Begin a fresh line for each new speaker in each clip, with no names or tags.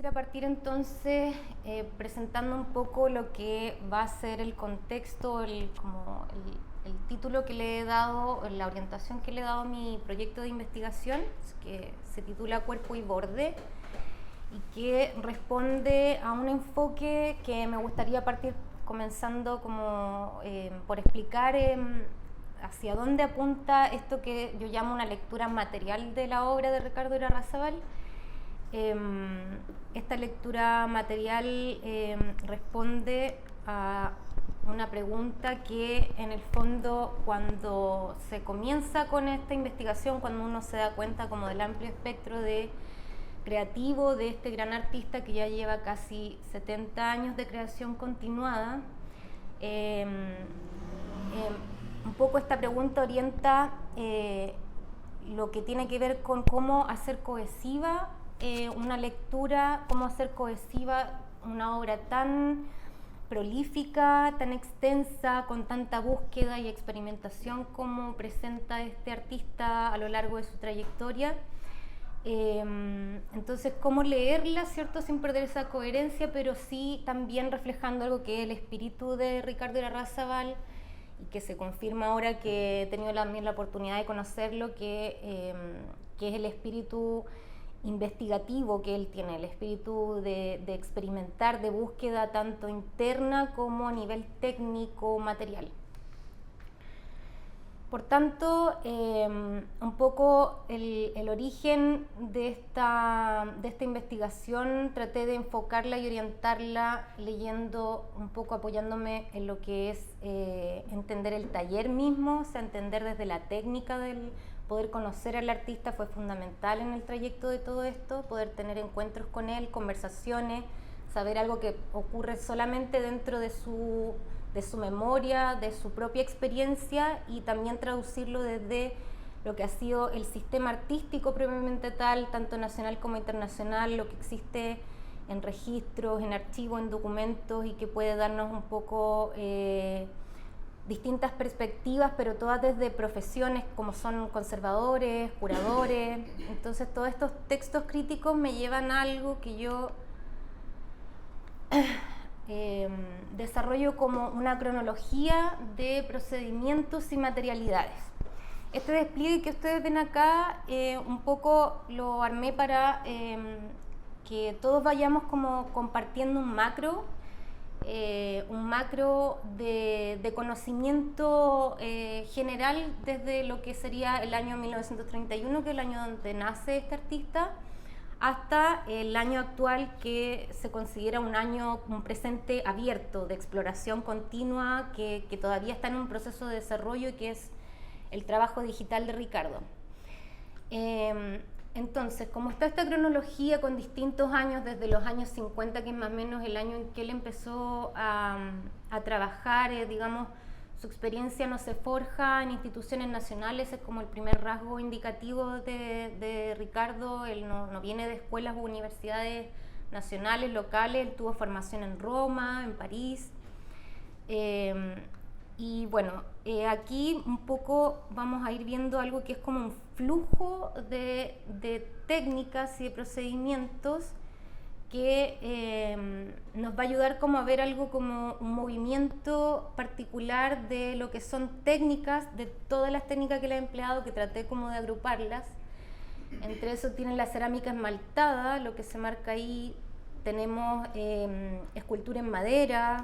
Quisiera partir entonces presentando un poco lo que va a ser el contexto, el título que le he dado, la orientación que le he dado a mi proyecto de investigación, que se titula Cuerpo y Borde, y que responde a un enfoque que me gustaría partir comenzando por explicar hacia dónde apunta esto que yo llamo una lectura material de la obra de Ricardo Irarrázaval. Esta lectura material responde a una pregunta que en el fondo, cuando se comienza con esta investigación, cuando uno se da cuenta como del amplio espectro de creativo de este gran artista que ya lleva casi 70 años de creación continuada, un poco esta pregunta orienta lo que tiene que ver con cómo hacer cohesiva una lectura, cómo hacer cohesiva una obra tan prolífica, tan extensa, con tanta búsqueda y experimentación como presenta este artista a lo largo de su trayectoria. Entonces, cómo leerla, ¿cierto?, sin perder esa coherencia, pero sí también reflejando algo que es el espíritu de Ricardo Irarrázaval y que se confirma ahora que he tenido también la oportunidad de conocerlo, que es el espíritu investigativo que él tiene, el espíritu de experimentar, de búsqueda tanto interna como a nivel técnico, material. Por tanto, un poco el origen de esta investigación traté de enfocarla y orientarla leyendo un poco, apoyándome en lo que es entender el taller mismo, o sea, entender desde la técnica del poder conocer al artista fue fundamental en el trayecto de todo esto, poder tener encuentros con él, conversaciones, saber algo que ocurre solamente dentro de su memoria, de su propia experiencia, y también traducirlo desde lo que ha sido el sistema artístico propiamente tal, tanto nacional como internacional, lo que existe en registros, en archivos, en documentos, y que puede darnos un poco distintas perspectivas, pero todas desde profesiones como son conservadores, curadores. Entonces todos estos textos críticos me llevan a algo que yo desarrollo como una cronología de procedimientos y materialidades. Este despliegue que ustedes ven acá un poco lo armé para que todos vayamos como compartiendo un macro de conocimiento general desde lo que sería el año 1931, que es el año donde nace este artista, hasta el año actual, que se considera un presente abierto de exploración continua, que todavía está en un proceso de desarrollo, y que es el trabajo digital de Ricardo. Entonces, como está esta cronología con distintos años, desde los años 50, que es más o menos el año en que él empezó a trabajar, digamos, su experiencia no se forja en instituciones nacionales, es como el primer rasgo indicativo de Ricardo. Él no viene de escuelas o universidades nacionales, locales, él tuvo formación en Roma, en París. Y bueno, aquí un poco vamos a ir viendo algo que es como un flujo de técnicas y de procedimientos que nos va a ayudar como a ver algo como un movimiento particular de lo que son técnicas, de todas las técnicas que le he empleado, que traté como de agruparlas. Entre eso tienen la cerámica esmaltada, lo que se marca ahí, tenemos escultura en madera,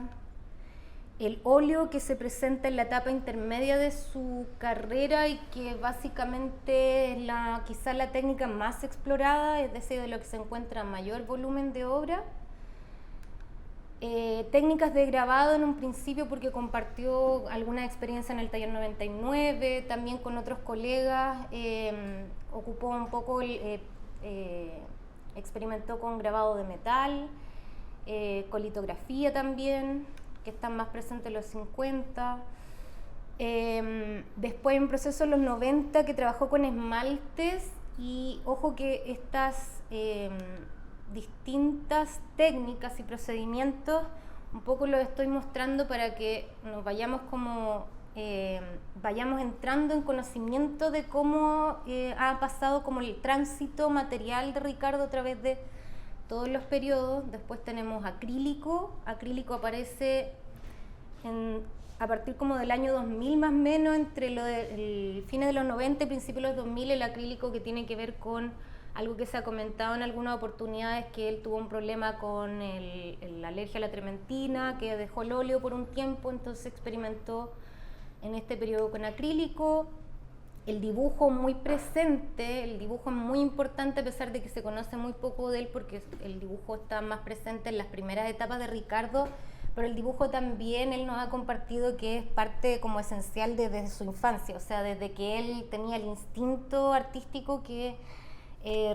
el óleo, que se presenta en la etapa intermedia de su carrera y que básicamente es quizá la técnica más explorada, es decir, de lo que se encuentra mayor volumen de obra. Técnicas de grabado en un principio, porque compartió alguna experiencia en el taller 99, también con otros colegas, ocupó un poco, experimentó con grabado de metal, con litografía también, que están más presentes en los 50. Después, en proceso en los 90, que trabajó con esmaltes, y ojo que estas distintas técnicas y procedimientos un poco los estoy mostrando para que nos vayamos como vayamos entrando en conocimiento de cómo ha pasado como el tránsito material de Ricardo a través de todos los periodos. Después tenemos acrílico. Acrílico aparece a partir como del año 2000 más o menos, entre el fines de los 90 y principios de los 2000, el acrílico, que tiene que ver con algo que se ha comentado en algunas oportunidades, que él tuvo un problema con la alergia a la trementina, que dejó el óleo por un tiempo, entonces experimentó en este periodo con acrílico. El dibujo muy presente, el dibujo es muy importante a pesar de que se conoce muy poco de él, porque el dibujo está más presente en las primeras etapas de Ricardo, pero el dibujo también él nos ha compartido que es parte como esencial desde su infancia, o sea, desde que él tenía el instinto artístico, que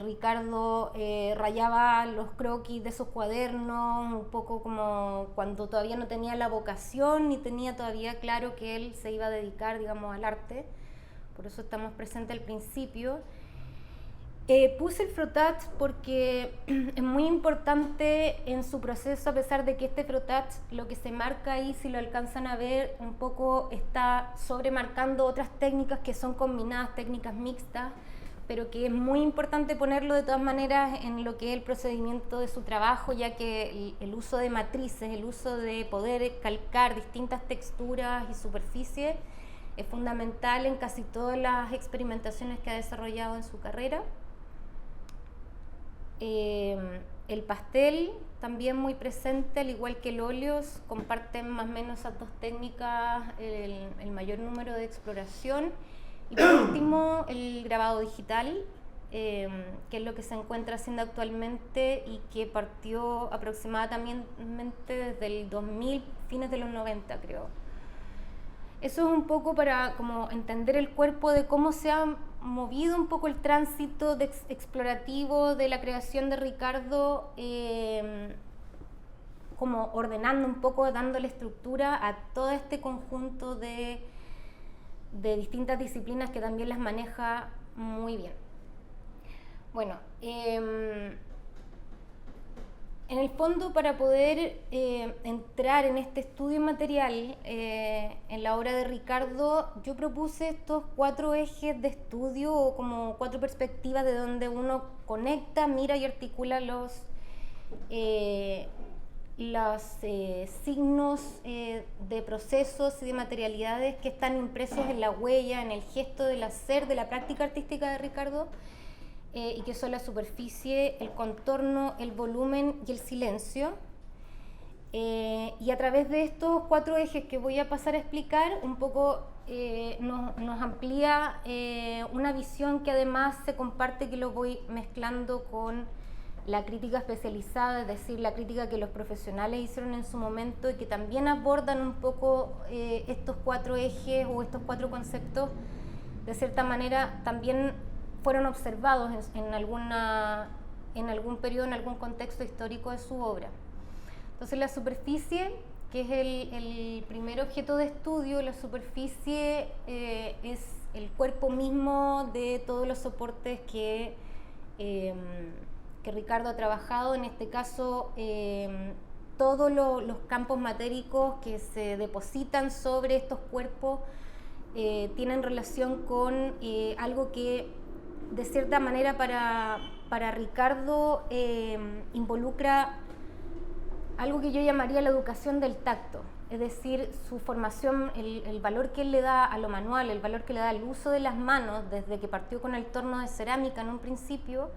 Ricardo rayaba los croquis de sus cuadernos, un poco como cuando todavía no tenía la vocación ni tenía todavía claro que él se iba a dedicar, digamos, al arte. Por eso estamos presentes al principio. Puse el frottage porque es muy importante en su proceso, a pesar de que este frottage, lo que se marca ahí, si lo alcanzan a ver, un poco está sobremarcando otras técnicas que son combinadas, técnicas mixtas, pero que es muy importante ponerlo de todas maneras en lo que es el procedimiento de su trabajo, ya que el uso de matrices, el uso de poder calcar distintas texturas y superficies es fundamental en casi todas las experimentaciones que ha desarrollado en su carrera. El pastel también muy presente, al igual que el óleo, comparten más o menos esas dos técnicas el mayor número de exploración. Y por último, el grabado digital, que es lo que se encuentra haciendo actualmente y que partió aproximadamente desde el 2000, fines de los 90 creo. Eso es un poco para como entender el cuerpo de cómo se ha movido un poco el tránsito explorativo de la creación de Ricardo, como ordenando un poco, dándole estructura a todo este conjunto de distintas disciplinas que también las maneja muy bien. Bueno, en el fondo, para poder entrar en este estudio material en la obra de Ricardo, yo propuse estos 4 ejes de estudio, o como 4 perspectivas de donde uno conecta, mira y articula los signos de procesos y de materialidades que están impresos en la huella, en el gesto del hacer, de la práctica artística de Ricardo, y que son la superficie, el contorno, el volumen y el silencio. Y a través de estos 4 ejes que voy a pasar a explicar, un poco nos amplía una visión que además se comparte, que lo voy mezclando con la crítica especializada, es decir, la crítica que los profesionales hicieron en su momento y que también abordan un poco estos 4 ejes o estos 4 conceptos. De cierta manera también fueron observados en algún periodo, en algún contexto histórico de su obra. Entonces la superficie, que es el primer objeto de estudio, la superficie es el cuerpo mismo de todos los soportes que Ricardo ha trabajado, en este caso todos los campos matéricos que se depositan sobre estos cuerpos tienen relación con algo que de cierta manera para Ricardo involucra algo que yo llamaría la educación del tacto, es decir, su formación, el valor que él le da a lo manual, el valor que le da al uso de las manos, desde que partió con el torno de cerámica en un principio,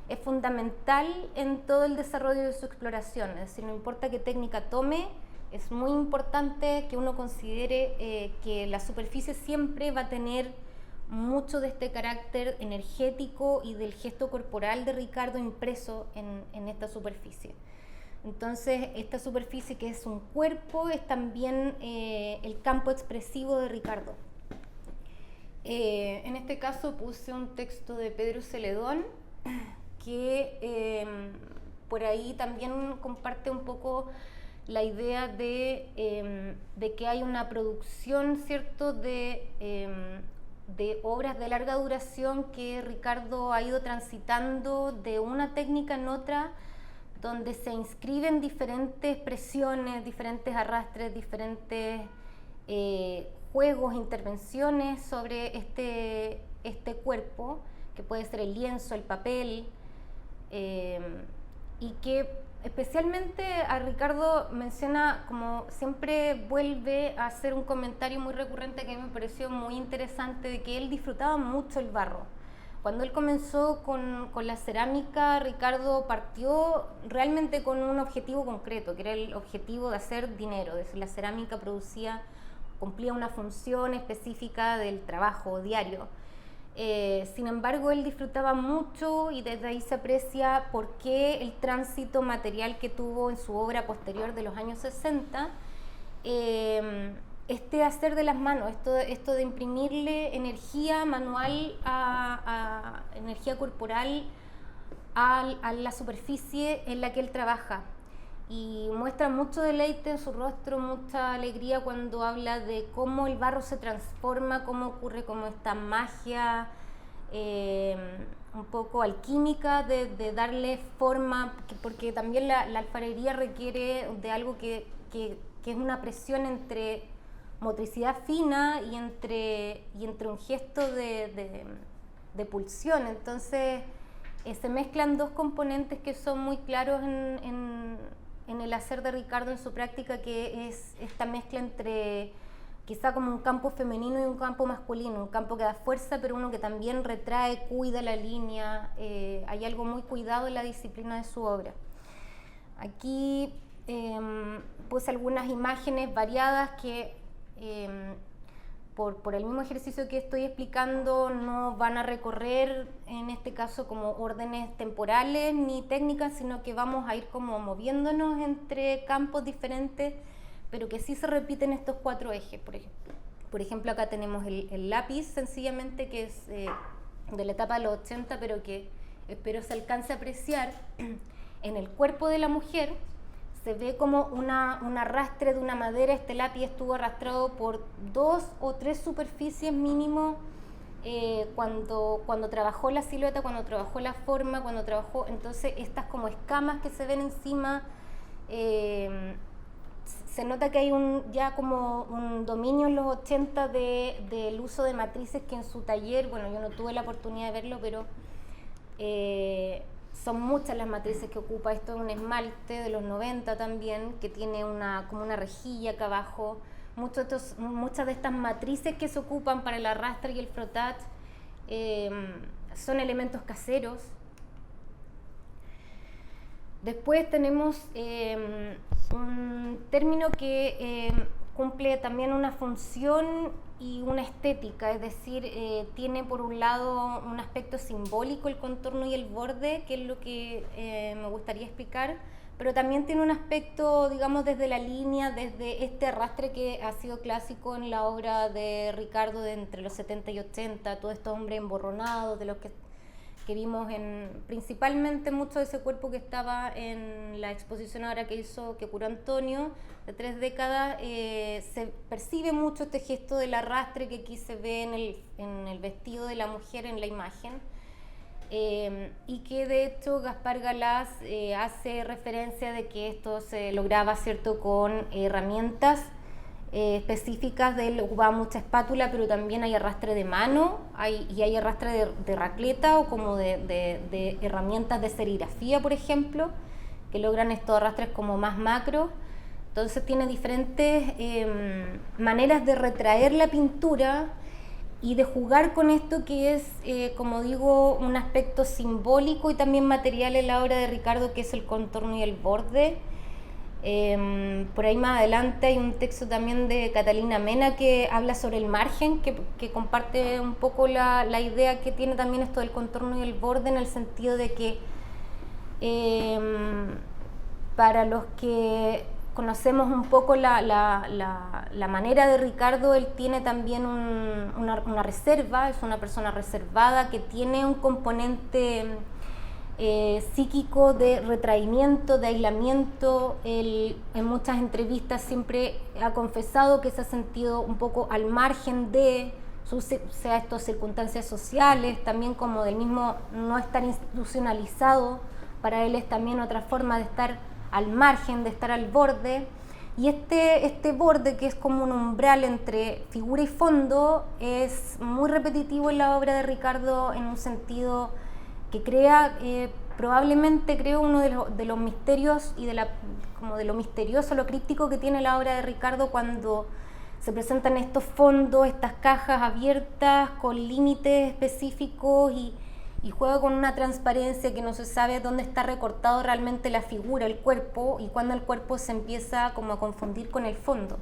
es fundamental en todo el desarrollo de su exploración. Es decir, no importa qué técnica tome, es muy importante que uno considere que la superficie siempre va a tener mucho de este carácter energético y del gesto corporal de Ricardo impreso en esta superficie. Entonces, esta superficie, que es un cuerpo, es también el campo expresivo de Ricardo. En este caso puse un texto de Pedro Celedón, que por ahí también comparte un poco la idea de que hay una producción, ¿cierto?, de obras de larga duración que Ricardo ha ido transitando de una técnica en otra, donde se inscriben diferentes presiones, diferentes arrastres, diferentes juegos, intervenciones sobre este cuerpo, que puede ser el lienzo, el papel, y que especialmente a Ricardo menciona, como siempre vuelve a hacer un comentario muy recurrente que a mí me pareció muy interesante, de que él disfrutaba mucho el barro. Cuando él comenzó con la cerámica, Ricardo partió realmente con un objetivo concreto, que era el objetivo de hacer dinero. Es decir, la cerámica cumplía una función específica del trabajo diario. Sin embargo, él disfrutaba mucho, y desde ahí se aprecia por qué el tránsito material que tuvo en su obra posterior de los años 60, este hacer de las manos, esto de imprimirle energía manual, energía corporal a la superficie en la que él trabaja. Y muestra mucho deleite en su rostro, mucha alegría cuando habla de cómo el barro se transforma, cómo ocurre como esta magia un poco alquímica de darle forma, porque también la alfarería requiere de algo que es una presión entre motricidad fina y entre un gesto de pulsión. Entonces se mezclan dos componentes que son muy claros en el hacer de Ricardo en su práctica, que es esta mezcla entre quizá como un campo femenino y un campo masculino, un campo que da fuerza, pero uno que también retrae, cuida la línea. Hay algo muy cuidado en la disciplina de su obra. Aquí puse algunas imágenes variadas que por el mismo ejercicio que estoy explicando no van a recorrer en este caso como órdenes temporales ni técnicas, sino que vamos a ir como moviéndonos entre campos diferentes, pero que sí se repiten estos cuatro ejes. Por ejemplo, acá tenemos el lápiz, sencillamente, que es de la etapa de los 80, pero que espero se alcance a apreciar. En el cuerpo de la mujer se ve como un arrastre de una madera. Este lápiz estuvo arrastrado por 2 o 3 superficies mínimo cuando trabajó la silueta, cuando trabajó la forma, entonces estas como escamas que se ven encima, se nota que hay ya como un dominio en los 80 del uso de matrices, que en su taller, bueno, yo no tuve la oportunidad de verlo, pero son muchas las matrices que ocupa. Esto es un esmalte de los 90 también, que tiene como una rejilla acá abajo. Muchas de estas matrices que se ocupan para el arrastre y el frottage son elementos caseros. Después tenemos un término que cumple también una función y una estética, es decir, tiene por un lado un aspecto simbólico, el contorno y el borde, que es lo que me gustaría explicar, pero también tiene un aspecto, digamos, desde la línea, desde este arrastre que ha sido clásico en la obra de Ricardo de entre los 70 y 80, todos estos hombres emborronados, de los que vimos principalmente mucho de ese cuerpo que estaba en la exposición ahora que curó Antonio, de 3 décadas. Se percibe mucho este gesto del arrastre que aquí se ve en el vestido de la mujer en la imagen, y que de hecho Gaspar Galaz hace referencia de que esto se lograba, ¿cierto?, con herramientas específicas. De él ocupaba mucha espátula, pero también hay arrastre de mano, hay arrastre de racleta o como de herramientas de serigrafía, por ejemplo, que logran estos arrastres como más macro. Entonces tiene diferentes maneras de retraer la pintura y de jugar con esto que es, como digo, un aspecto simbólico y también material en la obra de Ricardo, que es el contorno y el borde. Por ahí más adelante hay un texto también de Catalina Mena que habla sobre el margen, que comparte un poco la idea que tiene también esto del contorno y el borde, en el sentido de que para los que conocemos un poco la manera de Ricardo, él tiene también una reserva, es una persona reservada que tiene un componente psíquico de retraimiento, de aislamiento. Él en muchas entrevistas siempre ha confesado que se ha sentido un poco al margen de sea estas circunstancias sociales, también como del mismo no estar institucionalizado. Para él es también otra forma de estar al margen, de estar al borde. Y este borde, que es como un umbral entre figura y fondo, es muy repetitivo en la obra de Ricardo, en un sentido que crea probablemente creo uno de los misterios y como de lo misterioso, lo críptico que tiene la obra de Ricardo cuando se presentan estos fondos, estas cajas abiertas con límites específicos y juega con una transparencia que no se sabe dónde está recortado realmente la figura, el cuerpo, y cuando el cuerpo se empieza como a confundir con el fondo.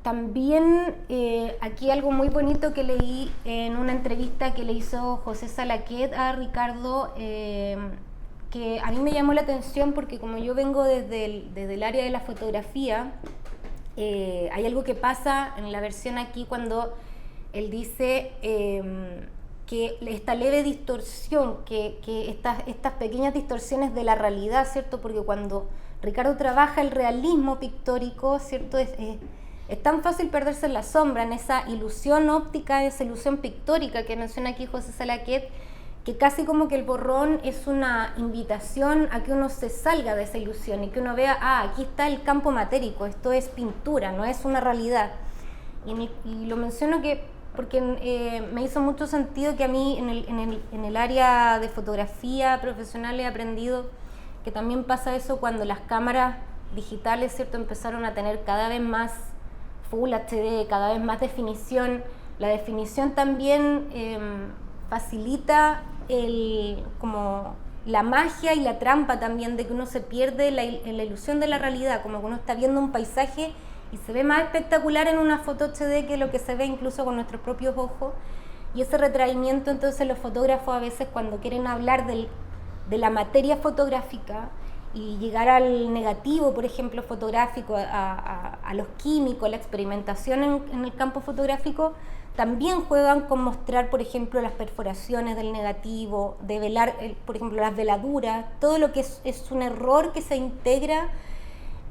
También aquí algo muy bonito que leí en una entrevista que le hizo José Salaquet a Ricardo, que a mí me llamó la atención porque como yo vengo desde el área de la fotografía, hay algo que pasa en la versión aquí cuando él dice que esta leve distorsión, que estas pequeñas distorsiones de la realidad, ¿cierto? Porque cuando Ricardo trabaja el realismo pictórico, ¿cierto? Es tan fácil perderse en la sombra, en esa ilusión óptica, esa ilusión pictórica que menciona aquí José Salaquet, que casi como que el borrón es una invitación a que uno se salga de esa ilusión y que uno vea, aquí está el campo matérico, esto es pintura, no es una realidad. Y lo menciono porque me hizo mucho sentido que a mí en el área de fotografía profesional he aprendido que también pasa eso cuando las cámaras digitales, ¿cierto?, empezaron a tener cada vez más Full HD, cada vez más definición. La definición también facilita como la magia y la trampa también de que uno se pierde en la ilusión de la realidad, como que uno está viendo un paisaje y se ve más espectacular en una foto HD que lo que se ve incluso con nuestros propios ojos. Y ese retraimiento, entonces los fotógrafos a veces cuando quieren hablar de la materia fotográfica y llegar al negativo, por ejemplo, fotográfico, a los químicos, a la experimentación en el campo fotográfico, también juegan con mostrar, por ejemplo, las perforaciones del negativo, de velar, por ejemplo, las veladuras, todo lo que es un error que se integra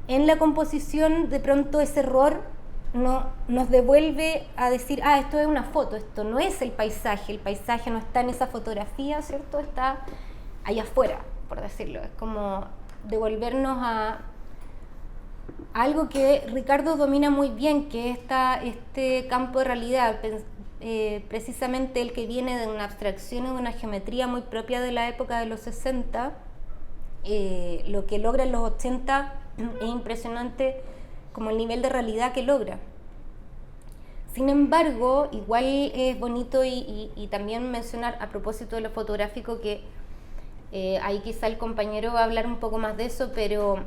en la composición. De pronto ese error nos devuelve a decir, esto es una foto, esto no es el paisaje no está en esa fotografía, ¿cierto? Está allá afuera, por decirlo. Es como devolvernos a algo que Ricardo domina muy bien, que es este campo de realidad, precisamente el que viene de una abstracción y de una geometría muy propia de la época de los 60, lo que logra en los 80 es impresionante como el nivel de realidad que logra. Sin embargo, igual es bonito y también mencionar a propósito de lo fotográfico que ahí quizá el compañero va a hablar un poco más de eso, pero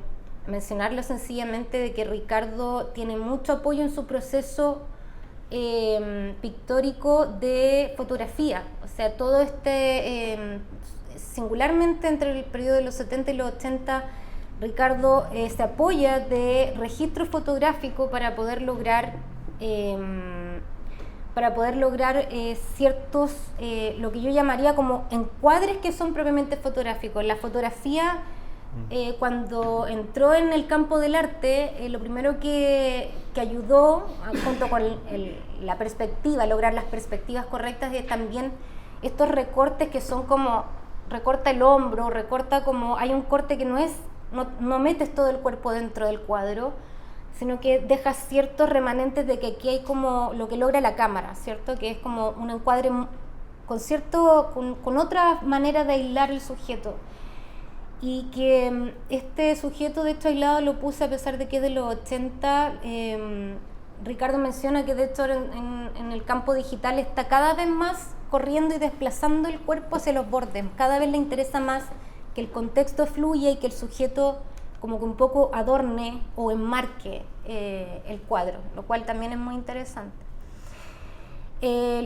mencionarlo sencillamente de que Ricardo tiene mucho apoyo en su proceso pictórico de fotografía. O sea, todo singularmente entre el periodo de los 70 y los 80, Ricardo se apoya de registro fotográfico para poder lograr ciertos, lo que yo llamaría como encuadres que son propiamente fotográficos. La fotografía, cuando entró en el campo del arte, lo primero que ayudó, junto con la perspectiva, lograr las perspectivas correctas, es también estos recortes que son como, recorta el hombro, recorta como, hay un corte que no metes todo el cuerpo dentro del cuadro, sino que dejas ciertos remanentes de que aquí hay como lo que logra la cámara, ¿cierto? Que es como un encuadre con otra manera de aislar el sujeto. Y que este sujeto de hecho aislado lo puse a pesar de que es de los 80. Ricardo menciona que de hecho en el campo digital está cada vez más corriendo y desplazando el cuerpo hacia los bordes. Cada vez le interesa más que el contexto fluya y que el sujeto como que un poco adorne o enmarque el cuadro, lo cual también es muy interesante.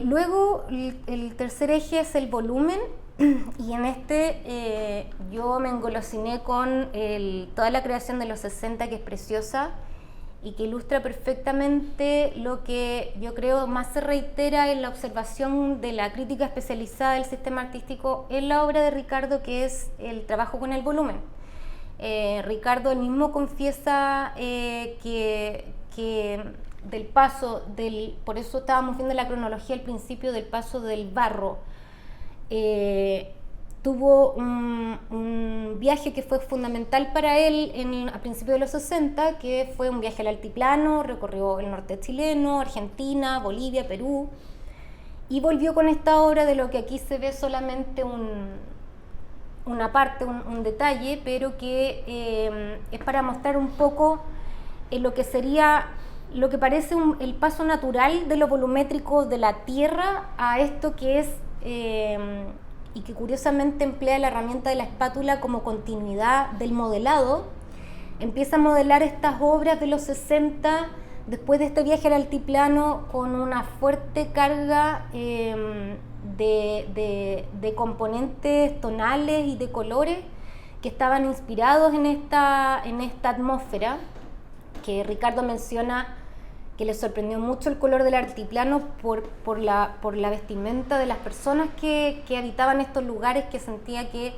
Luego el tercer eje es el volumen, y en yo me engolosiné con toda la creación de los 60, que es preciosa y que ilustra perfectamente lo que yo creo más se reitera en la observación de la crítica especializada del sistema artístico en la obra de Ricardo, que es el trabajo con el volumen. Ricardo él mismo confiesa que del paso por eso estábamos viendo la cronología al principio, del paso del barro, tuvo un viaje que fue fundamental para él a principios de los 60, que fue un viaje al altiplano, recorrió el norte chileno, Argentina, Bolivia, Perú, y volvió con esta obra de lo que aquí se ve solamente una parte, un detalle, pero que es para mostrar un poco lo que sería, lo que parece el paso natural de lo volumétrico de la Tierra a esto que es, y que curiosamente emplea la herramienta de la espátula como continuidad del modelado. Empieza a modelar estas obras de los 60 después de este viaje al altiplano con una fuerte carga de componentes tonales y de colores que estaban inspirados en esta atmósfera, que Ricardo menciona que le sorprendió mucho el color del altiplano por la vestimenta de las personas que habitaban estos lugares, que sentía que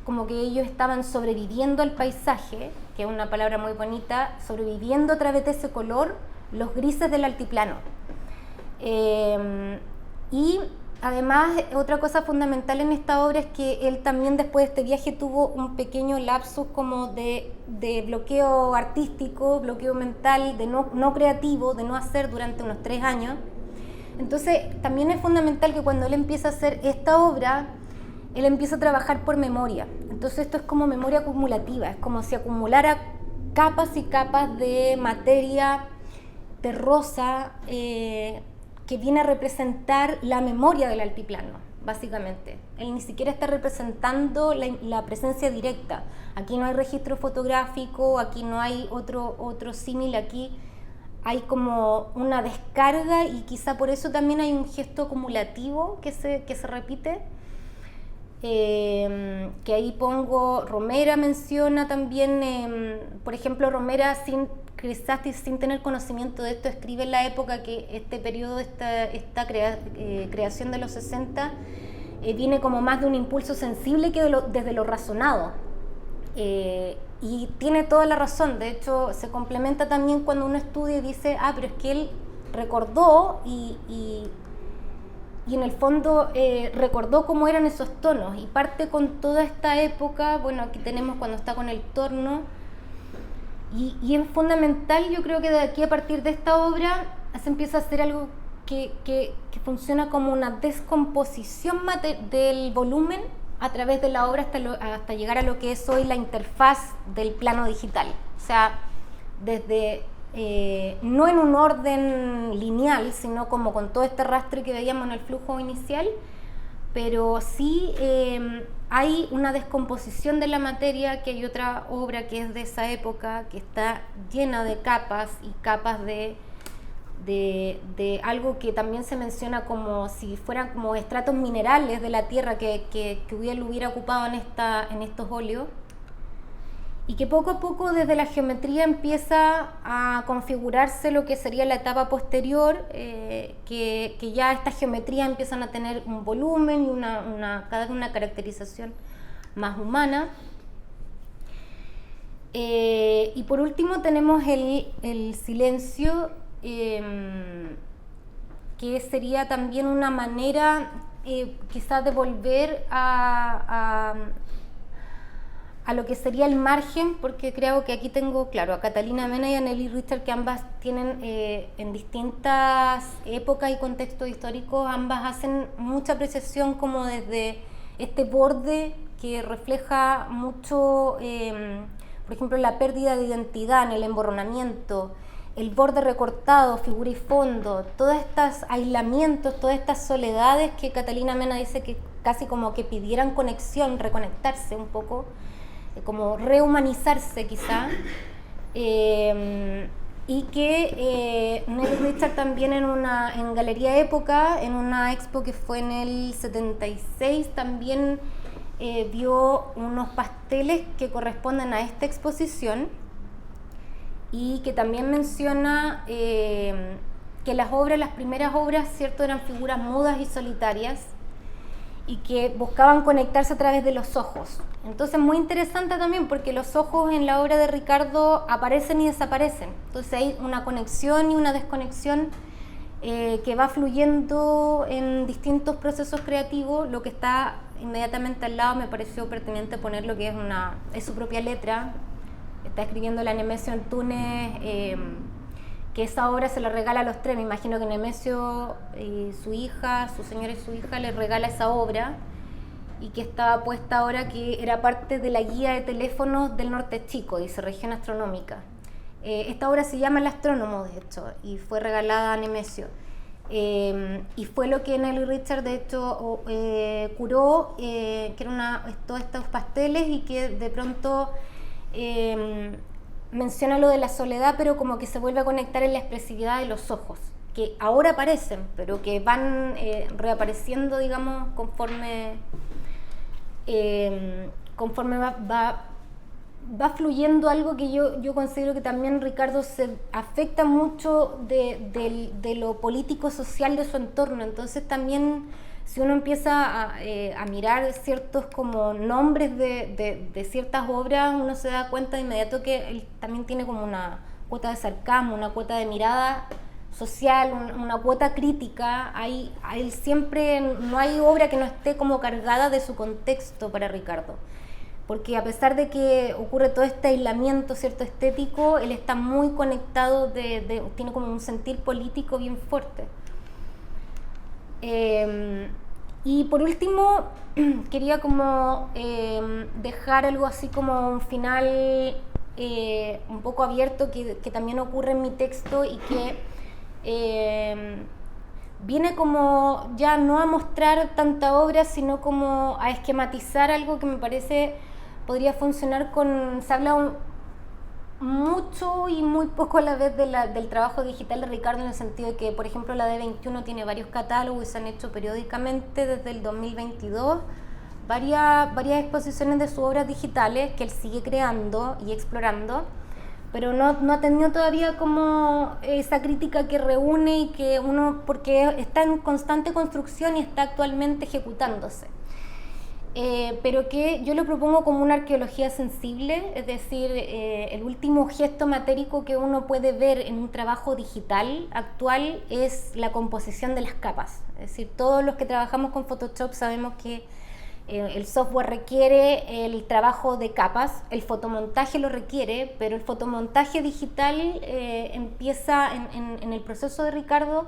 como que ellos estaban sobreviviendo al paisaje, que es una palabra muy bonita, sobreviviendo a través de ese color los grises del altiplano. Y además, otra cosa fundamental en esta obra es que él también después de este viaje tuvo un pequeño lapsus como de bloqueo artístico, bloqueo mental, de no creativo, de no hacer durante unos 3 años. Entonces también es fundamental que cuando él empieza a hacer esta obra, él empieza a trabajar por memoria. Entonces esto es como memoria acumulativa, es como si acumulara capas y capas de materia terrosa que viene a representar la memoria del altiplano, básicamente. Él ni siquiera está representando la presencia directa. Aquí no hay registro fotográfico, aquí no hay otro símil, aquí hay como una descarga, y quizá por eso también hay un gesto acumulativo que se repite. Que ahí pongo, Romera menciona también, por ejemplo, Romera quizás sin tener conocimiento de esto, escribe en la época que este periodo, esta creación de los 60 viene como más de un impulso sensible que desde lo razonado. Y tiene toda la razón. De hecho, se complementa también cuando uno estudia y dice, pero es que él recordó y en el fondo recordó cómo eran esos tonos, y parte con toda esta época. Bueno, aquí tenemos cuando está con el torno, y es fundamental, yo creo que de aquí, a partir de esta obra, se empieza a hacer algo que funciona como una descomposición del volumen a través de la obra hasta llegar a lo que es hoy la interfaz del plano digital. O sea, desde no en un orden lineal, sino como con todo este rastre que veíamos en el flujo inicial, pero sí hay una descomposición de la materia, que hay otra obra que es de esa época, que está llena de capas y capas de algo que también se menciona como si fueran como estratos minerales de la tierra que él hubiera ocupado en estos óleos, y que poco a poco desde la geometría empieza a configurarse lo que sería la etapa posterior, que ya estas geometrías empiezan a tener un volumen y cada vez una caracterización más humana. Y por último tenemos el silencio, que sería también una manera quizás de volver a lo que sería el margen, porque creo que aquí tengo, claro, a Catalina Mena y a Nelly Richter, que ambas tienen en distintas épocas y contextos históricos, ambas hacen mucha apreciación como desde este borde que refleja mucho, por ejemplo, la pérdida de identidad en el emborronamiento, el borde recortado, figura y fondo, todos estos aislamientos, todas estas soledades que Catalina Mena dice que casi como que pidieran conexión, reconectarse un poco, como rehumanizarse quizá, y que Nelly Richter también en Galería Época, en una expo que fue en el 76, también vio unos pasteles que corresponden a esta exposición, y que también menciona que las primeras obras, ¿cierto?, eran figuras mudas y solitarias, y que buscaban conectarse a través de los ojos. Entonces, muy interesante también, porque los ojos en la obra de Ricardo aparecen y desaparecen. Entonces hay una conexión y una desconexión que va fluyendo en distintos procesos creativos. Lo que está inmediatamente al lado me pareció pertinente poner lo que es su propia letra. Está escribiendo la Nemesio Antunes, que esa obra se la regala a los tres. Me imagino que Nemesio y su hija, su señora y su hija, les regala esa obra, y que estaba puesta ahora, que era parte de la guía de teléfonos del Norte Chico, dice Región Astronómica. Esta obra se llama El Astrónomo, de hecho, y fue regalada a Nemesio. Y fue lo que Nelly Richard, de hecho, curó, que era todos estos pasteles, y que de pronto menciona lo de la soledad, pero como que se vuelve a conectar en la expresividad de los ojos, que ahora aparecen, pero que van reapareciendo, digamos, conforme va fluyendo algo que yo considero que también Ricardo se afecta mucho de lo político-social de su entorno. Entonces también, si uno empieza a mirar ciertos como nombres de ciertas obras, uno se da cuenta de inmediato que él también tiene como una cuota de sarcasmo, una cuota de mirada social, una cuota crítica. Ahí siempre no hay obra que no esté como cargada de su contexto para Ricardo, porque a pesar de que ocurre todo este aislamiento, cierto, estético, él está muy conectado, tiene como un sentir político bien fuerte. Y por último, quería como dejar algo así como un final un poco abierto, que también ocurre en mi texto, y que viene como ya no a mostrar tanta obra, sino como a esquematizar algo que me parece podría funcionar se habla mucho y muy poco a la vez del trabajo digital de Ricardo, en el sentido de que, por ejemplo, la D21 tiene varios catálogos y se han hecho periódicamente desde el 2022 varias exposiciones de sus obras digitales que él sigue creando y explorando, pero no ha tenido todavía como esa crítica que reúne y que porque está en constante construcción y está actualmente ejecutándose. Pero que yo lo propongo como una arqueología sensible, es decir, el último gesto matérico que uno puede ver en un trabajo digital actual es la composición de las capas. Es decir, todos los que trabajamos con Photoshop sabemos que el software requiere el trabajo de capas, el fotomontaje lo requiere, pero el fotomontaje digital empieza en el proceso de Ricardo,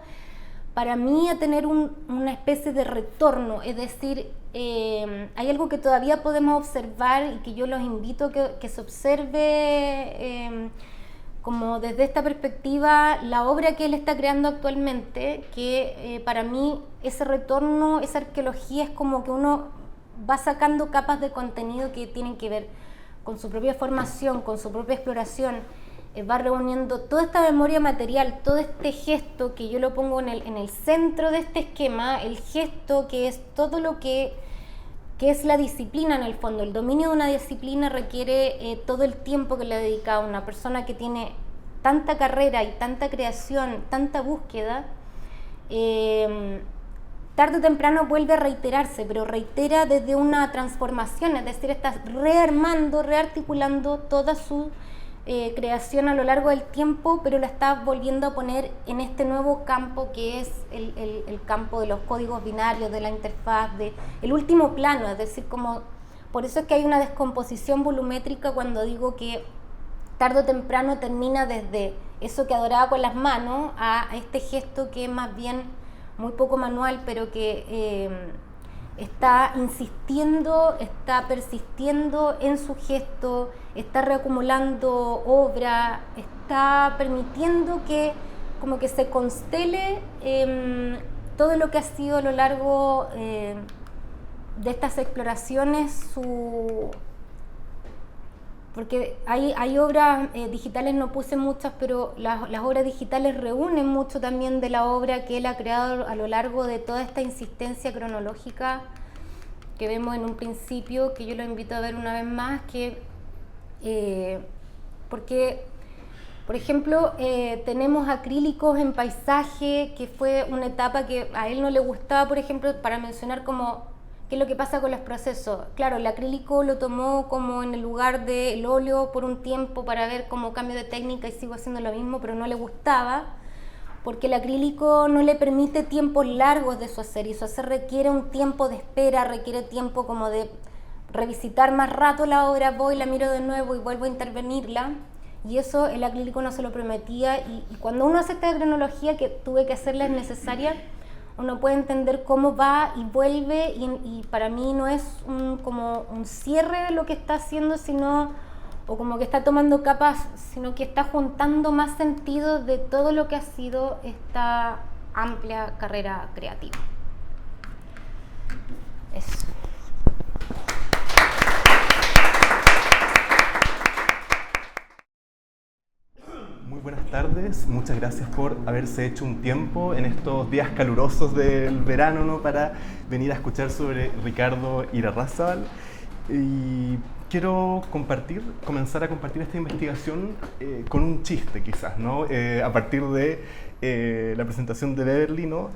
para mí, a tener una especie de retorno. Es decir, hay algo que todavía podemos observar y que yo los invito a que se observe como desde esta perspectiva la obra que él está creando actualmente, que para mí ese retorno, esa arqueología, es como que uno va sacando capas de contenido que tienen que ver con su propia formación, con su propia exploración. Va reuniendo toda esta memoria material, todo este gesto que yo lo pongo en el centro de este esquema, el gesto que es todo lo que es la disciplina en el fondo. El dominio de una disciplina requiere todo el tiempo que le dedica a una persona que tiene tanta carrera y tanta creación, tanta búsqueda. Tarde o temprano vuelve a reiterarse, pero reitera desde una transformación, es decir, está rearmando, rearticulando toda su creación a lo largo del tiempo, pero la está volviendo a poner en este nuevo campo que es el campo de los códigos binarios, de la interfaz, el último plano. Es decir, por eso es que hay una descomposición volumétrica cuando digo que tarde o temprano termina desde eso que adoraba con las manos a este gesto que es más bien muy poco manual, pero que está insistiendo, está persistiendo en su gesto, está reacumulando obra, está permitiendo que como que se constele todo lo que ha sido a lo largo de estas exploraciones, porque hay obras digitales, no puse muchas, pero las obras digitales reúnen mucho también de la obra que él ha creado a lo largo de toda esta insistencia cronológica que vemos en un principio, que yo lo invito a ver una vez más, porque, por ejemplo, tenemos acrílicos en paisaje, que fue una etapa que a él no le gustaba, por ejemplo, para mencionar como qué es lo que pasa con los procesos. Claro, el acrílico lo tomó como en el lugar del óleo por un tiempo para ver como cambio de técnica y sigo haciendo lo mismo, pero no le gustaba porque el acrílico no le permite tiempos largos de su hacer, y su hacer requiere un tiempo de espera, requiere tiempo como de revisitar más rato la obra, voy, la miro de nuevo y vuelvo a intervenirla, y eso el acrílico no se lo prometía, y cuando uno hace esta cronología que tuve que hacerla es necesaria, uno puede entender cómo va y vuelve, y para mí no es como un cierre de lo que está haciendo, sino, o como que está tomando capas, sino que está juntando más sentido de todo lo que ha sido esta amplia carrera creativa. Eso.
Muy buenas tardes, muchas gracias por haberse hecho un tiempo en estos días calurosos del verano, ¿no?, para venir a escuchar sobre Ricardo Irarrázaval. Y quiero comenzar a compartir esta investigación con un chiste, quizás, ¿no? A partir de la presentación de Beverly, ¿no?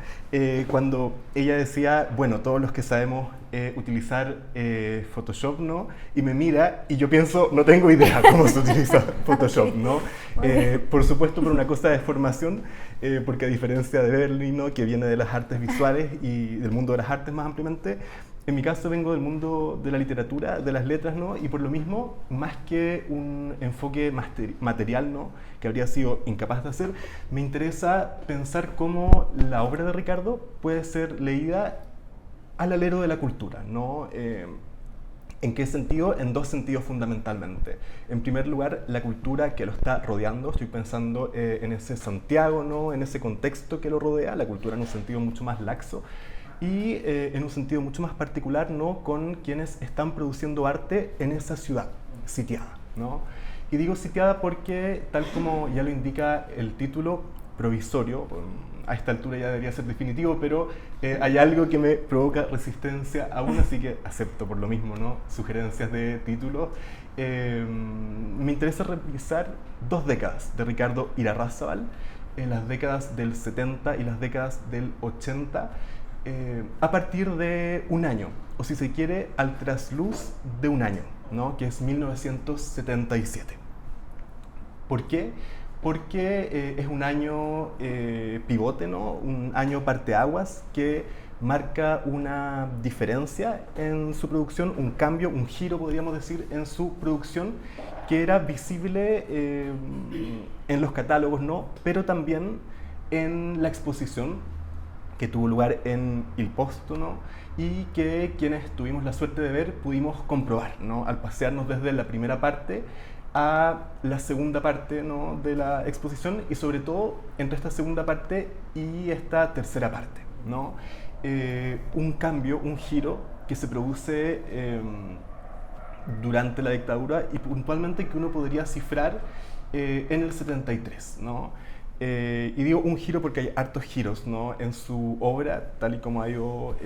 Cuando ella decía, bueno, todos los que sabemos utilizar Photoshop, ¿no? Y me mira y yo pienso, no tengo idea cómo se utiliza Photoshop, ¿no? Por supuesto, por una cosa de formación, porque a diferencia de Beverly, ¿no?, que viene de las artes visuales y del mundo de las artes más ampliamente, en mi caso vengo del mundo de la literatura, de las letras, ¿no? Y por lo mismo, más que un enfoque material, ¿no?, que habría sido incapaz de hacer, me interesa pensar cómo la obra de Ricardo puede ser leída al alero de la cultura, ¿no? ¿En qué sentido? En dos sentidos fundamentalmente. En primer lugar, la cultura que lo está rodeando. Estoy pensando en ese Santiago, ¿no?, en ese contexto que lo rodea, la cultura en un sentido mucho más laxo, y en un sentido mucho más particular, ¿no?, con quienes están produciendo arte en esa ciudad sitiada, ¿no? Y digo sitiada porque, tal como ya lo indica el título, provisorio, a esta altura ya debería ser definitivo, pero hay algo que me provoca resistencia aún, así que acepto por lo mismo, ¿no?, sugerencias de título. Me interesa revisar 2 décadas de Ricardo Irarrázaval, en las décadas del 70 y las décadas del 80, a partir de un año, o si se quiere, al trasluz de un año, ¿no?, que es 1977. ¿Por qué? Porque es un año pivote, ¿no?, un año parteaguas que marca una diferencia en su producción, un cambio, un giro, podríamos decir, en su producción, que era visible en los catálogos, ¿no?, pero también en la exposición que tuvo lugar en Il Posto, ¿no?, y que quienes tuvimos la suerte de ver pudimos comprobar, ¿no?, al pasearnos desde la primera parte a la segunda parte, ¿no?, de la exposición, y sobre todo entre esta segunda parte y esta tercera parte, ¿no? Un cambio, un giro que se produce durante la dictadura, y puntualmente que uno podría cifrar en el 73, ¿no? Y digo un giro porque hay hartos giros, ¿no?, en su obra, tal y como ha ido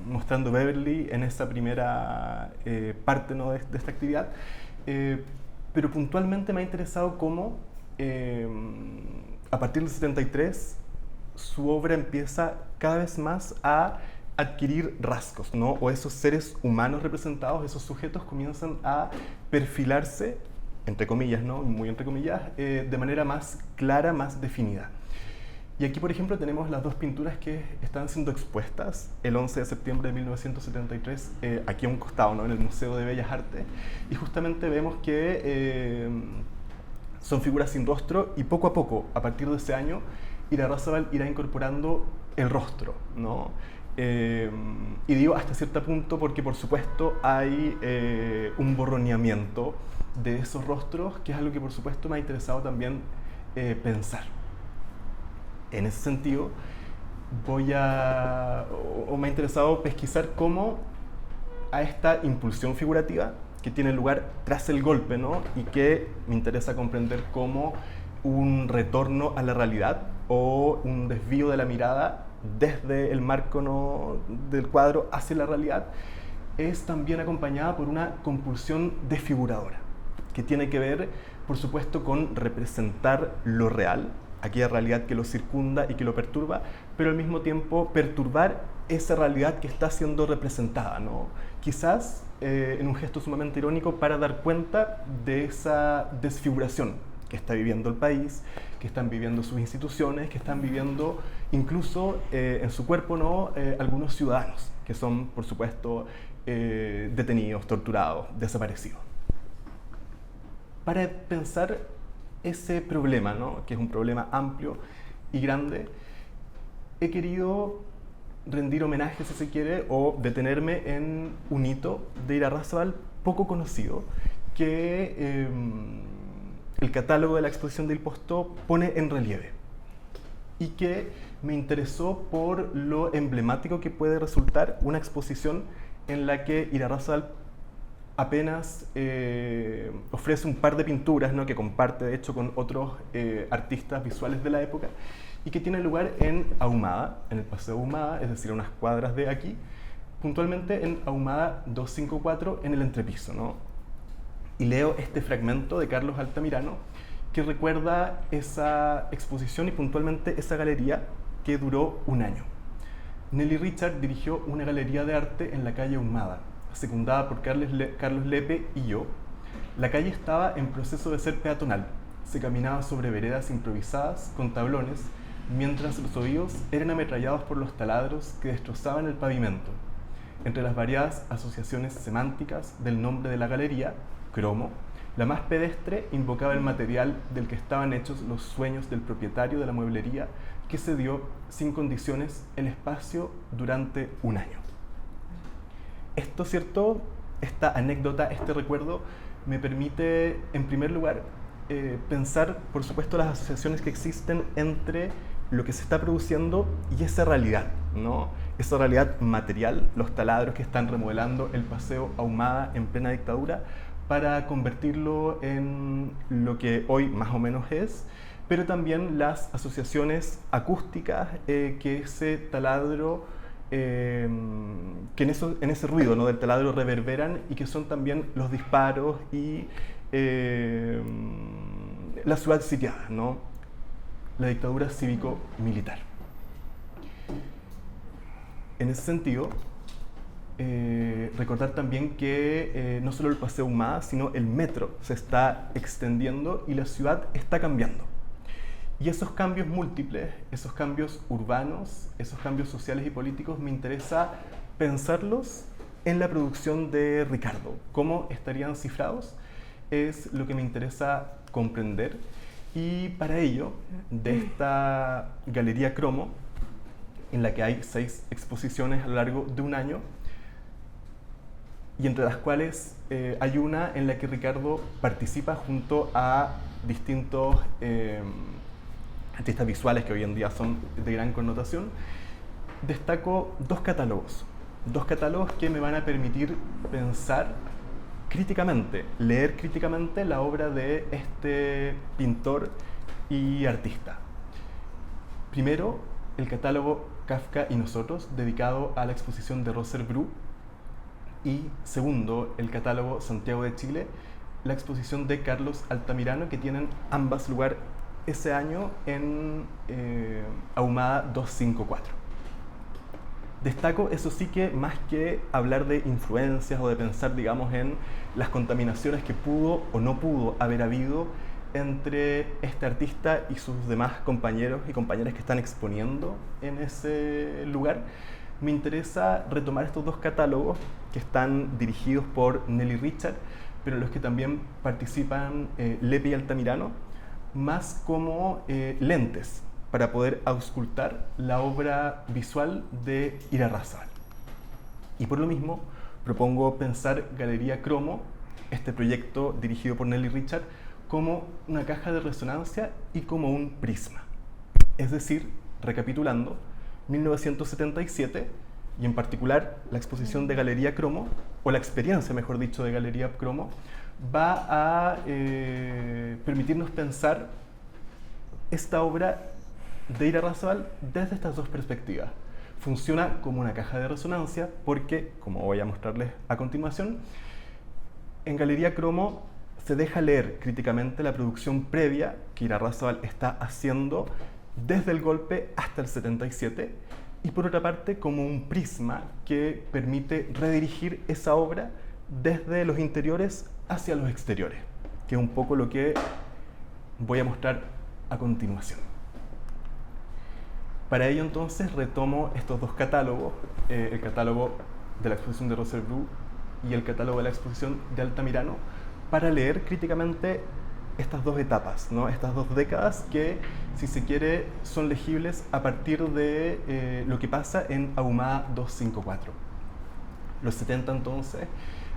mostrando Beverly en esa primera parte, ¿no?, de esta actividad. Pero puntualmente me ha interesado cómo a partir del 73 su obra empieza cada vez más a adquirir rasgos, ¿no?, o esos seres humanos representados, esos sujetos comienzan a perfilarse, entre comillas, ¿no?, muy entre comillas, de manera más clara, más definida. Y aquí, por ejemplo, tenemos las 2 pinturas que están siendo expuestas el 11 de septiembre de 1973, aquí a un costado, ¿no?, en el Museo de Bellas Artes, y justamente vemos que son figuras sin rostro, y poco a poco, a partir de ese año, Irarrázaval irá incorporando el rostro, ¿no? Y digo hasta cierto punto porque, por supuesto, hay un borroneamiento de esos rostros, que es algo que, por supuesto, me ha interesado también pensar. En ese sentido, me ha interesado pesquisar cómo a esta impulsión figurativa que tiene lugar tras el golpe, ¿no?, y que me interesa comprender como un retorno a la realidad o un desvío de la mirada desde el marco, ¿no?, del cuadro hacia la realidad, es también acompañada por una compulsión desfiguradora, que tiene que ver, por supuesto, con representar lo real, aquella realidad que lo circunda y que lo perturba, pero al mismo tiempo perturbar esa realidad que está siendo representada, ¿no? Quizás en un gesto sumamente irónico para dar cuenta de esa desfiguración que está viviendo el país, que están viviendo sus instituciones, que están viviendo incluso en su cuerpo, ¿no?, algunos ciudadanos que son, por supuesto, detenidos, torturados, desaparecidos. para pensar ese problema, ¿no? Que es un problema amplio y grande, he querido rendir homenaje, si se quiere, o detenerme en un hito de Irarrázaval poco conocido, que el catálogo de la exposición de Il Postó pone en relieve, y que me interesó por lo emblemático que puede resultar una exposición en la que Irarrázaval apenas ofrece un par de pinturas, ¿no? Que comparte de hecho con otros artistas visuales de la época, y que tiene lugar en Ahumada, en el Paseo Ahumada, es decir, a unas cuadras de aquí, puntualmente en Ahumada 254, en el entrepiso, ¿no? Y leo este fragmento de Carlos Altamirano que recuerda esa exposición y puntualmente esa galería que duró un año. Nelly Richard dirigió una galería de arte en la calle Ahumada, secundada por Carlos Lepe y yo. La calle estaba en proceso de ser peatonal. Se caminaba sobre veredas improvisadas con tablones, mientras los oídos eran ametrallados por los taladros que destrozaban el pavimento. Entre las variadas asociaciones semánticas del nombre de la galería, cromo, la más pedestre invocaba el material del que estaban hechos los sueños del propietario de la mueblería que cedió sin condiciones el espacio durante un año. Esto, ¿cierto? Esta anécdota, este recuerdo, me permite, en primer lugar, pensar, por supuesto, las asociaciones que existen entre lo que se está produciendo y esa realidad, ¿no? Esa realidad material, los taladros que están remodelando el Paseo Ahumada en plena dictadura para convertirlo en lo que hoy más o menos es, pero también las asociaciones acústicas que ese taladro, que en ese ruido, ¿no? Del taladro reverberan, y que son también los disparos y la ciudad sitiada, ¿no? La dictadura cívico-militar. En ese sentido, recordar también que no solo el Paseo Ahumada, sino el metro se está extendiendo y la ciudad está cambiando. Y esos cambios múltiples, esos cambios urbanos, esos cambios sociales y políticos, me interesa pensarlos en la producción de Ricardo. ¿Cómo estarían cifrados? Es lo que me interesa comprender. Y para ello, de esta Galería Cromo, en la que hay 6 exposiciones a lo largo de un año, y entre las cuales hay una en la que Ricardo participa junto a distintos artistas visuales que hoy en día son de gran connotación, destaco dos catálogos que me van a permitir pensar críticamente, leer críticamente la obra de este pintor y artista. Primero, el catálogo Kafka y nosotros, dedicado a la exposición de Roser Bru, y segundo, el catálogo Santiago de Chile, la exposición de Carlos Altamirano, que tienen ambas lugar ese año en Ahumada 254. Destaco, eso sí, que más que hablar de influencias o de pensar, digamos, en las contaminaciones que pudo o no pudo haber habido entre este artista y sus demás compañeros y compañeras que están exponiendo en ese lugar, me interesa retomar estos dos catálogos que están dirigidos por Nelly Richard, pero en los que también participan Lepe y Altamirano, más como lentes para poder auscultar la obra visual de Irarrázaval. Y por lo mismo, propongo pensar Galería Cromo, este proyecto dirigido por Nelly Richard, como una caja de resonancia y como un prisma. Es decir, recapitulando, 1977, y en particular la exposición de Galería Cromo, o la experiencia, mejor dicho, de Galería Cromo, va a permitirnos pensar esta obra de Irarrázaval desde estas dos perspectivas. Funciona como una caja de resonancia porque, como voy a mostrarles a continuación, en Galería Cromo se deja leer críticamente la producción previa que Irarrázaval está haciendo desde el golpe hasta el 77, y por otra parte como un prisma que permite redirigir esa obra desde los interiores hacia los exteriores, que es un poco lo que voy a mostrar a continuación. Para ello, entonces, retomo estos dos catálogos, el catálogo de la exposición de Roser Bru y el catálogo de la exposición de Altamirano, para leer críticamente estas dos etapas, ¿no? Estas dos décadas que, si se quiere, son legibles a partir de lo que pasa en Ahumada 254. Los 70 entonces,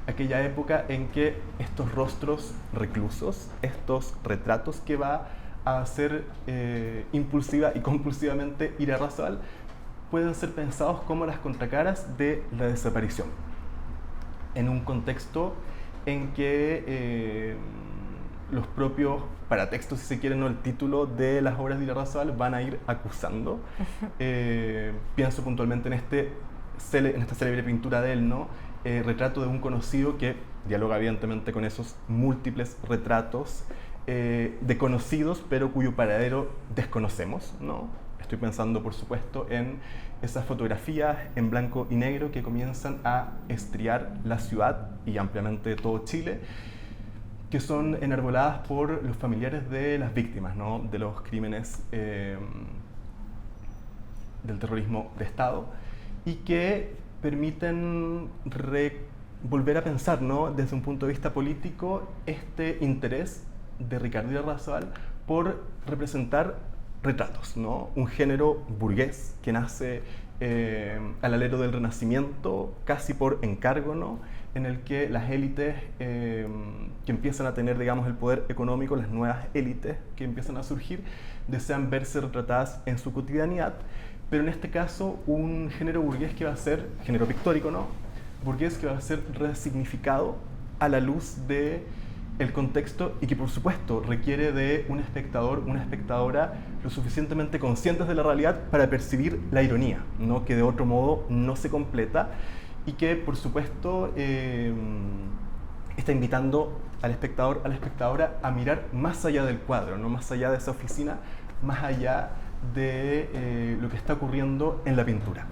aquella época en que estos rostros reclusos, estos retratos que va a hacer impulsiva y compulsivamente Ira Rázaval, pueden ser pensados como las contracaras de la desaparición, en un contexto en que los propios paratextos, si se quiere, no el título de las obras de Ira Rázaval, van a ir acusando. Pienso puntualmente en esta célebre pintura de él, ¿no? Retrato de un conocido, que dialoga evidentemente con esos múltiples retratos de conocidos, pero cuyo paradero desconocemos, ¿no? Estoy pensando, por supuesto, en esas fotografías en blanco y negro que comienzan a estriar la ciudad y ampliamente todo Chile, que son enarboladas por los familiares de las víctimas, ¿no? De los crímenes del terrorismo de Estado, y que permiten volver a pensar, ¿no? Desde un punto de vista político, este interés de Ricardo Ira Rázaval por representar retratos, ¿no? Un género burgués que nace al alero del Renacimiento, casi por encargo, ¿no? En el que las élites que empiezan a tener, digamos, el poder económico, las nuevas élites que empiezan a surgir, desean verse retratadas en su cotidianidad, pero en este caso un género burgués que va a ser, género pictórico, ¿no? Burgués que va a ser resignificado a la luz de el contexto, y que por supuesto requiere de un espectador, una espectadora lo suficientemente conscientes de la realidad para percibir la ironía, ¿no? Que de otro modo no se completa, y que por supuesto está invitando al espectador, a la espectadora, a mirar más allá del cuadro, no más allá de esa oficina, más allá de lo que está ocurriendo en la pintura.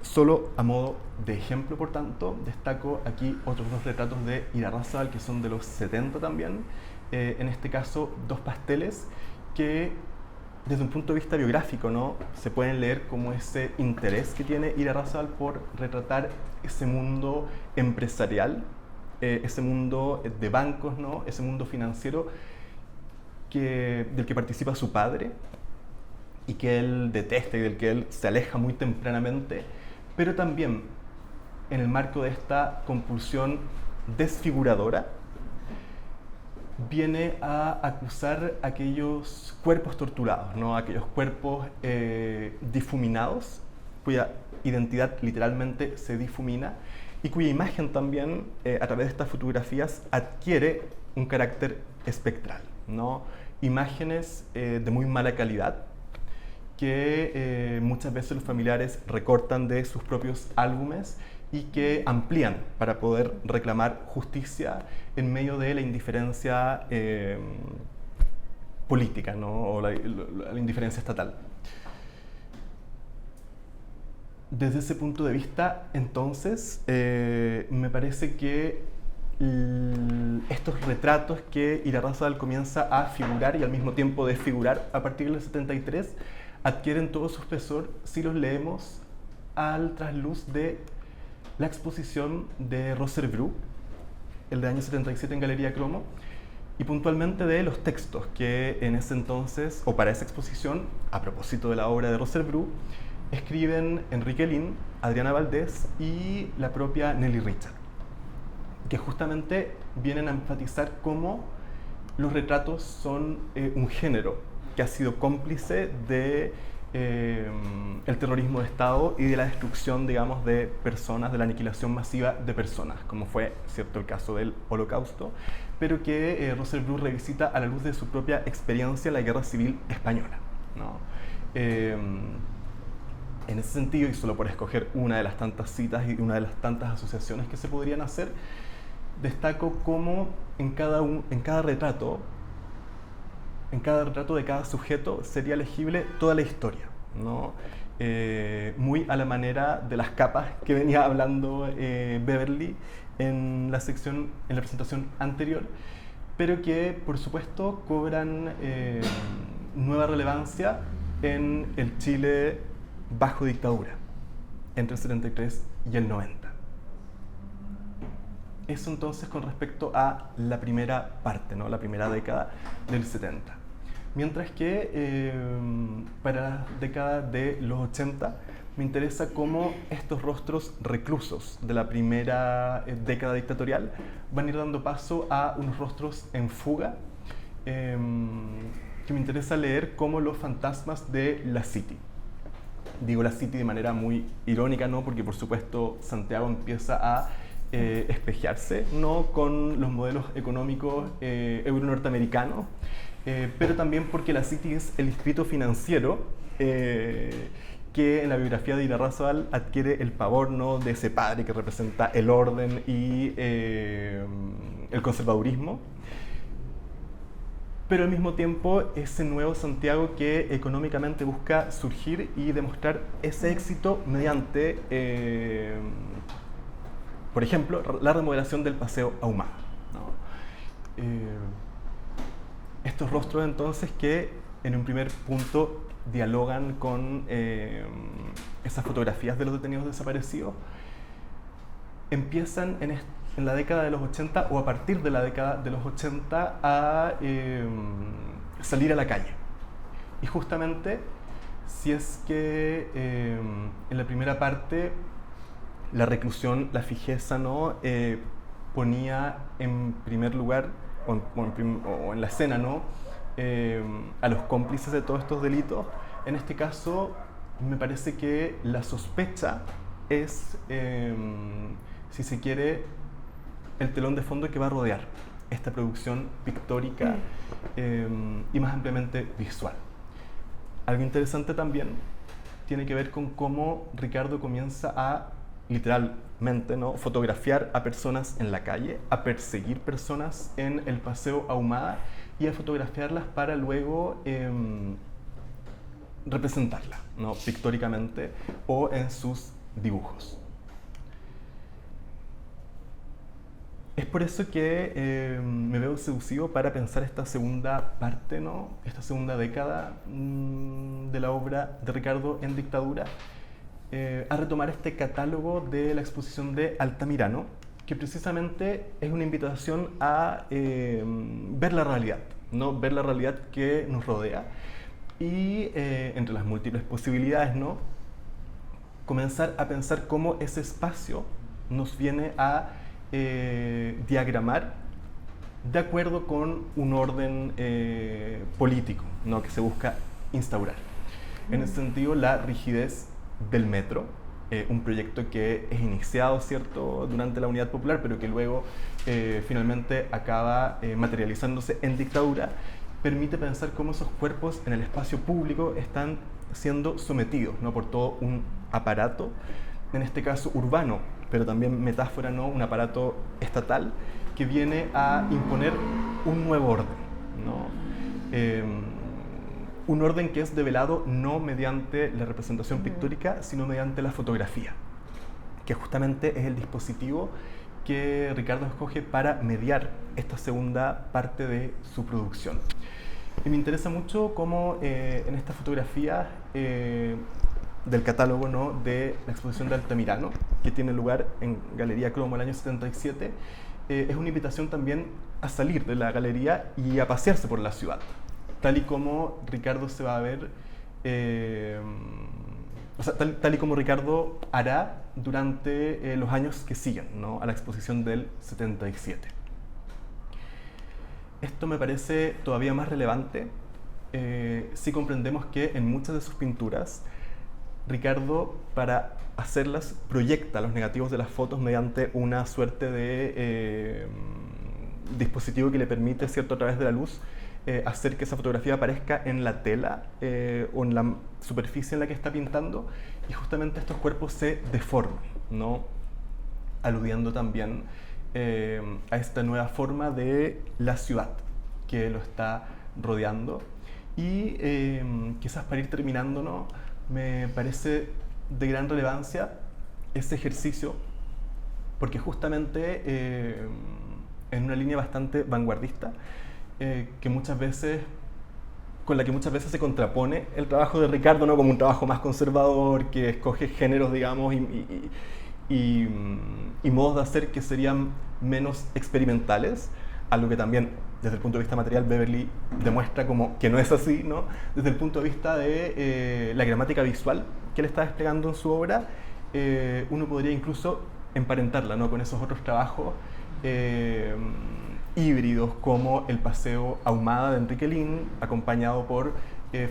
Solo a modo de ejemplo, por tanto, destaco aquí otros dos retratos de Ira Rázaval que son de los 70 también. En este caso, dos pasteles que, desde un punto de vista biográfico, ¿no? Se pueden leer como ese interés que tiene Ira Rázaval por retratar ese mundo empresarial, ese mundo de bancos, ¿no? Ese mundo financiero del que participa su padre y que él detesta y del que él se aleja muy tempranamente, pero también en el marco de esta compulsión desfiguradora viene a acusar aquellos cuerpos torturados, ¿no? Aquellos cuerpos difuminados, cuya identidad literalmente se difumina y cuya imagen también, a través de estas fotografías, adquiere un carácter espectral, ¿no? Imágenes de muy mala calidad, que muchas veces los familiares recortan de sus propios álbumes y que amplían para poder reclamar justicia en medio de la indiferencia política, ¿no? O la indiferencia estatal. Desde ese punto de vista, entonces, me parece que estos retratos que Ira Rázaval comienza a figurar y al mismo tiempo desfigurar a partir del 73 adquieren todo su espesor si los leemos al trasluz de la exposición de Rosserbru, el de año 77 en Galería Cromo, y puntualmente de los textos que en ese entonces, o para esa exposición, a propósito de la obra de Rosserbru, escriben Enrique Lin, Adriana Valdés y la propia Nelly Richard, que justamente vienen a enfatizar cómo los retratos son un género que ha sido cómplice de el terrorismo de Estado y de la destrucción, digamos, de personas, de la aniquilación masiva de personas, como fue, cierto, el caso del Holocausto, pero que Rosserbru revisita a la luz de su propia experiencia en la Guerra Civil Española, ¿no? En ese sentido, y solo por escoger una de las tantas citas y una de las tantas asociaciones que se podrían hacer, destaco cómo en cada retrato de cada sujeto sería legible toda la historia, ¿no? Muy a la manera de las capas que venía hablando Beverly en la presentación anterior, pero que por supuesto cobran nueva relevancia en el Chile bajo dictadura, entre el 73 y el 90. Eso entonces con respecto a la primera parte, ¿no? La primera década del 70. Mientras que para la década de los 80 me interesa cómo estos rostros reclusos de la primera década dictatorial van a ir dando paso a unos rostros en fuga, que me interesa leer como los fantasmas de la City. Digo la City de manera muy irónica, ¿no? Porque por supuesto Santiago empieza a espejearse, ¿no? Con los modelos económicos euro-norteamericanos, pero también porque la City es el distrito financiero que en la biografía de Irarrázaval adquiere el pavor, ¿no? De ese padre que representa el orden y el conservadurismo, pero al mismo tiempo ese nuevo Santiago que económicamente busca surgir y demostrar ese éxito mediante por ejemplo, la remodelación del Paseo Ahumada, ¿no? Estos rostros entonces que en un primer punto dialogan con esas fotografías de los detenidos desaparecidos, empiezan en la década de los 80 o a partir de la década de los 80 a salir a la calle. Y justamente si es que en la primera parte la reclusión, la fijeza, ¿no? Ponía en primer lugar, o en la escena, ¿no? A los cómplices de todos estos delitos. En este caso, me parece que la sospecha es, si se quiere, el telón de fondo que va a rodear esta producción pictórica y más ampliamente visual. Algo interesante también tiene que ver con cómo Ricardo comienza a literalmente, ¿no? Fotografiar a personas en la calle, a perseguir personas en el Paseo Ahumada y a fotografiarlas para luego representarlas, ¿no? Pictóricamente o en sus dibujos. Es por eso que me veo seducido para pensar esta segunda parte, ¿no? Esta segunda década de la obra de Ricardo en dictadura, a retomar este catálogo de la exposición de Altamirano, que precisamente es una invitación a ver la realidad, ¿no? Ver la realidad que nos rodea y entre las múltiples posibilidades, ¿no? Comenzar a pensar cómo ese espacio nos viene a diagramar de acuerdo con un orden político, ¿no? Que se busca instaurar. En ese sentido, la rigidez del metro, un proyecto que es iniciado, ¿cierto?, durante la Unidad Popular, pero que luego finalmente acaba materializándose en dictadura, permite pensar cómo esos cuerpos en el espacio público están siendo sometidos, ¿no? Por todo un aparato, en este caso urbano, pero también metáfora, ¿no? Un aparato estatal que viene a imponer un nuevo orden, ¿no? Un orden que es develado no mediante la representación pictórica, sino mediante la fotografía, que justamente es el dispositivo que Ricardo escoge para mediar esta segunda parte de su producción. Y me interesa mucho cómo en esta fotografía del catálogo, ¿no? De la exposición de Altamirano, que tiene lugar en Galería Cromo el año 77, es una invitación también a salir de la galería y a pasearse por la ciudad, tal y como Ricardo se va a ver, tal y como Ricardo hará durante los años que siguen, ¿no? A la exposición del 77. Esto me parece todavía más relevante si comprendemos que en muchas de sus pinturas Ricardo, para hacerlas, proyecta los negativos de las fotos mediante una suerte de dispositivo que le permite, ¿cierto?, a través de la luz, hacer que esa fotografía aparezca en la tela o en la superficie en la que está pintando, y justamente estos cuerpos se deforman, ¿no? Aludiendo también a esta nueva forma de la ciudad que lo está rodeando. Y quizás para ir terminando, ¿no?, me parece de gran relevancia ese ejercicio, porque justamente en una línea bastante vanguardista, que muchas veces, con la que muchas veces se contrapone el trabajo de Ricardo, ¿no?, como un trabajo más conservador, que escoge géneros, digamos, y modos de hacer que serían menos experimentales, algo que también desde el punto de vista material Beverly demuestra como que no es así, ¿no? Desde el punto de vista de la gramática visual que él está desplegando en su obra, uno podría incluso emparentarla, ¿no?, con esos otros trabajos híbridos como El paseo ahumada de Enrique Lihn, acompañado por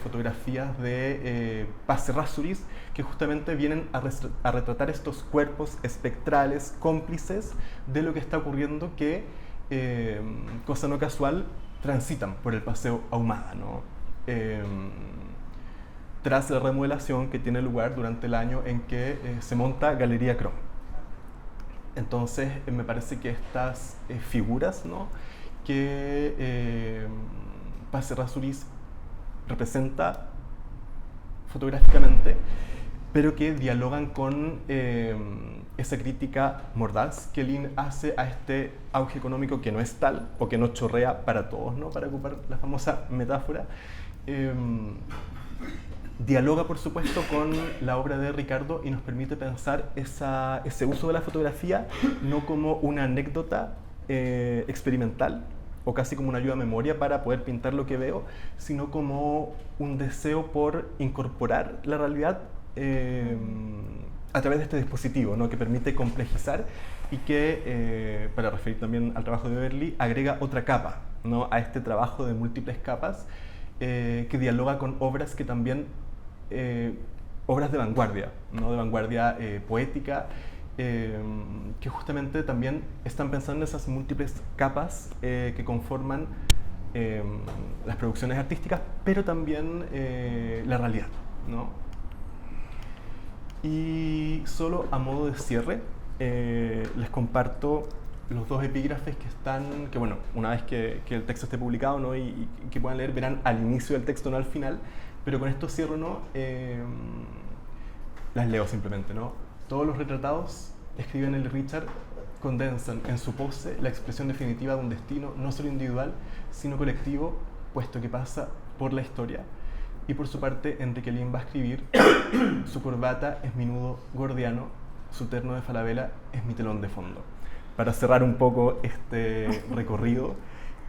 fotografías de Paz Errázuriz, que justamente vienen a retratar estos cuerpos espectrales cómplices de lo que está ocurriendo, que, cosa no casual, transitan por el paseo ahumada, ¿no? Tras la remodelación que tiene lugar durante el año en que se monta Galería Crom. Entonces me parece que estas figuras, ¿no?, que Paz Errázuriz representa fotográficamente, pero que dialogan con esa crítica mordaz que Lihn hace a este auge económico que no es tal, o que no chorrea para todos, ¿no?, para ocupar la famosa metáfora. Dialoga, por supuesto, con la obra de Ricardo y nos permite pensar ese uso de la fotografía no como una anécdota experimental o casi como una ayuda a memoria para poder pintar lo que veo, sino como un deseo por incorporar la realidad a través de este dispositivo, ¿no?, que permite complejizar y que, para referir también al trabajo de Beverly, agrega otra capa, ¿no?, a este trabajo de múltiples capas que dialoga con obras que también, obras de vanguardia, ¿no?, de vanguardia poética, que justamente también están pensando en esas múltiples capas que conforman las producciones artísticas, pero también la realidad, ¿no? Y solo a modo de cierre, les comparto los dos epígrafes que están, que bueno, una vez que el texto esté publicado, ¿no?, y que puedan leer, verán al inicio del texto, no al final, pero con esto cierro, ¿no? Las leo simplemente, ¿no? Todos los retratados, escribe Nelly Richard, condensan en su pose la expresión definitiva de un destino no solo individual, sino colectivo, puesto que pasa por la historia. Y por su parte, Enrique Lihn va a escribir: su corbata es mi nudo gordiano, su terno de Falabella es mi telón de fondo. Para cerrar un poco este recorrido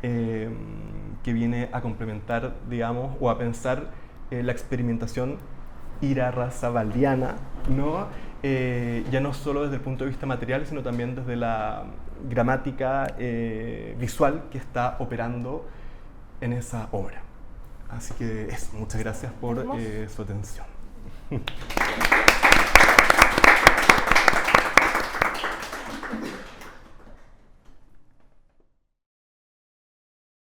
que viene a complementar, digamos, o a pensar la experimentación irarrázabaldiana, ¿no? Ya no solo desde el punto de vista material, sino también desde la gramática visual que está operando en esa obra. Así que eso, muchas gracias por su atención.